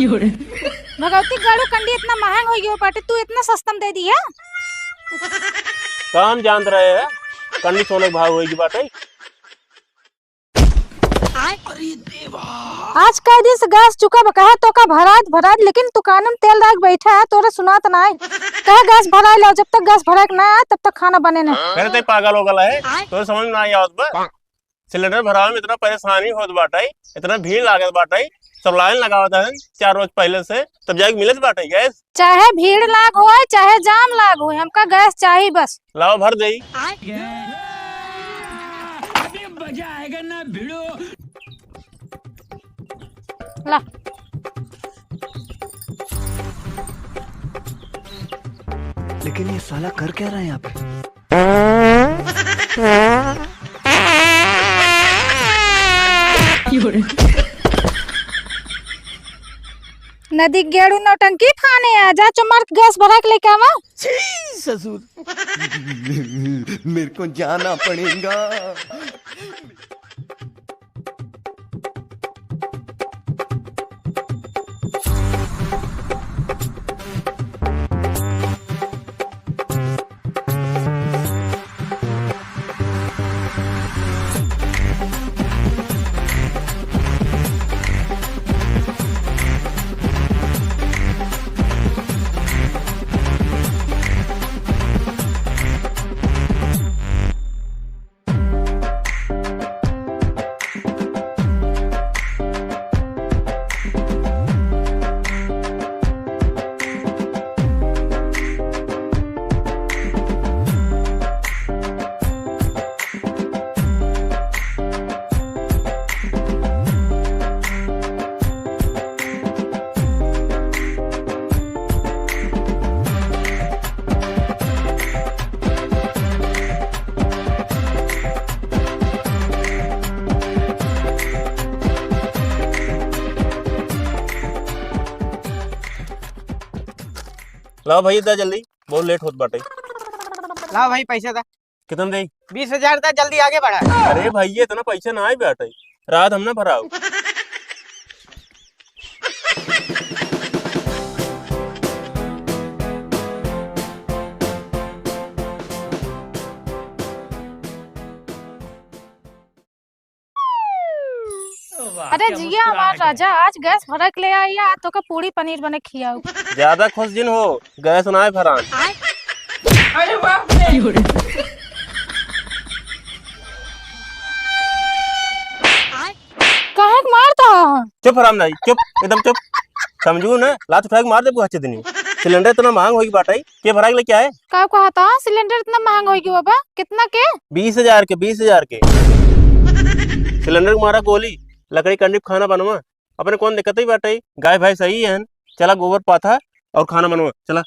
भगवती गाड़ू कंडी इतना महंग हो गयो बाटे, तू इतना सस्ता में दे दिया। काम जान रहे है कंडी सोने के भाव होगी बाटे। आज का दिन से गैस चुका बका तो का भरात भरात, लेकिन दुकान में तेल रख बैठा है तोरे सुनात ना है। कहे गैस भरा लो, जब तक गैस भरा ना आए तब तक खाना बने ना। मेरे ते पागल हो गला है तो समझ में नहीं आवत बा। सिलेंडर भरावे में इतना परेशानी होत बाटे, इतना भीड़ लागत बाटे, सब लाइन लगावत है 4 रोज पहले से, तब जाके मिलत बाटे गैस। चाहे भीड़ लाग हो चाहे जाम लाग हो, हमका गैस चाहिए बस। लाओ भर देई। अभी मजा आएगा ना भिड़ो। ला लेकिन ये साला कर क्या रहा है यहाँ पे? नदी गेड़ू नौटंकी फाने है, जा चुमार गैस भरा के लेके आवा। ससुर मेरे को जाना पड़ेगा। लाओ भाई दा जल्दी, बहुत लेट होत बाटे। लाओ भाई पैसा था। कितन दे? 20,000 था, जल्दी आगे बढ़ा। अरे भाई ये इतना पैसा ना आए बाटे, रात हमने भराओ। अरे जिया हमार राजा, आज गैस भरा के ले आइया तो का पूरी पनीर बने खियाओ। ज्यादा खुश दिन हो, गैस ना भरान। अरे बाप रे। काहे के मारता? चुप हराम नहीं, चुप एकदम चुप। समझू ना, लात उठा के मार दे बुआ दिन। सिलेंडर इतना महंग होगी बाटे, के भरा के लेके आए? का कहा था सिलेंडर इतना महंगा हो गया बाबा? कितना के? 20,000 के, 20,000 के। सिलेंडर को मारा गोली, लकड़ी कंडी खाना बनवा। अपने कौन दिक्कत ही बाटे, गाय भाई सही है। चला गोबर पाथा और खाना बनवा चला।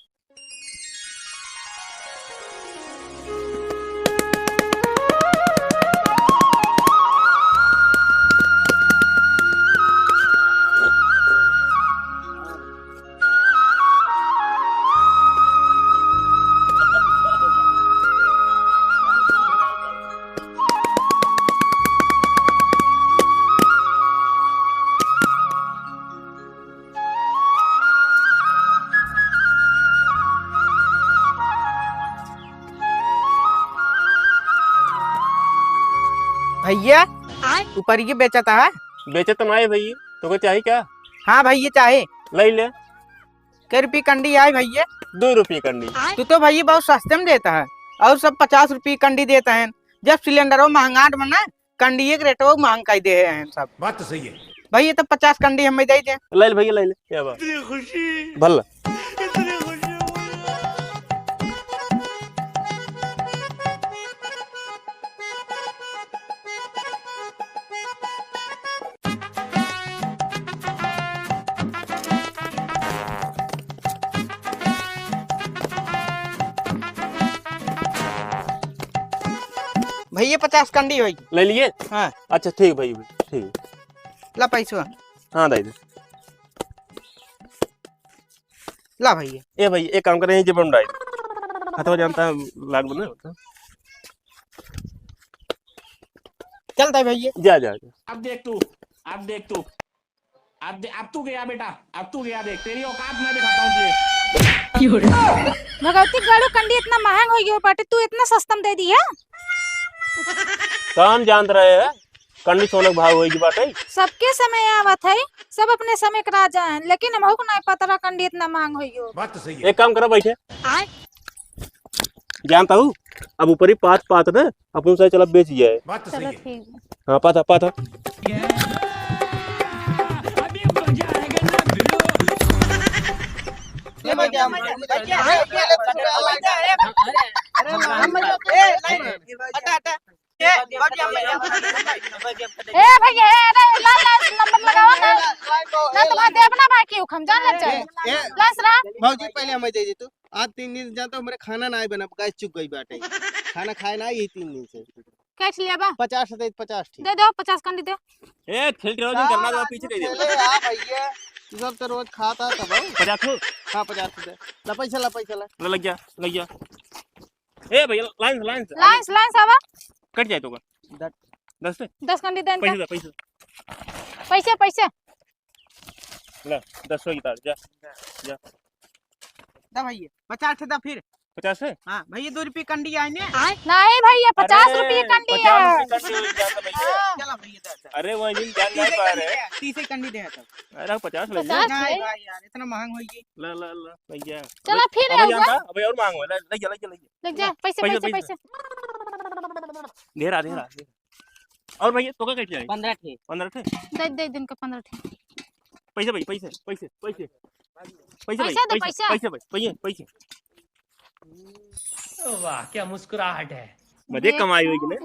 भैया ऊपर ये बेचा था। बेचे तो आए भैया, तो को चाहिए क्या? हाँ भैया चाहे। ले ले। कै रुपये कंडी आए भैया? 2 रुपये कंडी। तू तो भैया बहुत सस्ते में देता है, और सब 50 रुपये कंडी देता है। जब सिलेंडर महंगाट बना, कंडी एक रेट महंग कर दे हैं सब। बात तो सही है भैया, तो 50 कंडी हमें दे दे। ले ले भैया, ले ले। क्या बात? खुशी भला भैया 50 कंडी होगी। ले लिए? हाँ। अच्छा ठीक भाई, ठीक। ला पैसा। हाँ दे दे। ला भैया। ए भाई एक काम करें, जब हम डाल हथवा जानता लाग बना होता। चलता है भैया। जा जा जा। अब देख तू, अब देख तू, अब तू गया बेटा, अब तू गया, देख तेरी औकात मैं दिखाता हूँ तुझे। भगवती गाड़ू कंडी इतना महंग हो गयो बाटे, तू इतना सस्ता में दे दिया। काम जानते रहे है कंडी सोने के भाव होगी बाटे। सबके समय आवत है, सब अपने समय के राजा हैं, लेकिन हमको नहीं पता रहा कंडी इतना महंग हो गयो। बात तो सही है। एक काम करो बैठे, जानता हूँ अब ऊपर ही पात पात ना अपन से चला बेच जाए। बात तो सही चलो है। ठीक है। हाँ पाता पाता अभी मजा आएगा ना भिड़ो। ए भैया अरे लाल लाल नंबर लगाओ ना, ना तुम्हारा देव ना बाकी हो खम जान लग जाए लास रहा। भौजी पहले हमें दे दी तू, आज 3 दिन से जानता हूँ मेरे खाना ना बना, गैस चुक गई बाटे, खाना खाए ना यही 3 दिन से। कैश लिया बा 50 दे 50 ठीक दे दो 50 कंडी दे। ए खेल के रोज करना तो पीछे दे दे। चले आ भैया, तू सब तो रोज खाता तब। 50 हो हां 50 दे, ला पैसा ला पैसा ला। लग गया लग गया। ए भैया लाइन लाइन लाइंस लाइंस आवा कट जाए तो का 10 से 10 कंडी दे पैसे दे पैसे पैसे पैसे ला 10 की तार जा जा दा भैया 50 दा फिर 50 है। हाँ भैया 2 रुपये कंडी आए ने। नहीं भैया 50 रुपये कंडी है। चलो भैया दा। अरे वो दिन जान नहीं पा रहे। 30 कंडी दे तब। अरे 50 ले 50 नहीं है। भाई यार इतना महंग होगी। ला ला ला लग गया। चलो फिर अबे आऊंगा। जानता अबे और मांगो लग जा लग जा लग जा पैसे पैसे, पैसे पैसे। पैसे घेरा घेरा और भैया तो का कट जाए 15 थे। 15 थे दे दे दिन का 15 थे। पैसे भाई पैसे पैसे पैसे पैसे भाई पैसा दे, पैसे पैसा। पैसे भाई पैसे पैसे वाह क्या मुस्कुराहट है। मजे कमाई होगी ना।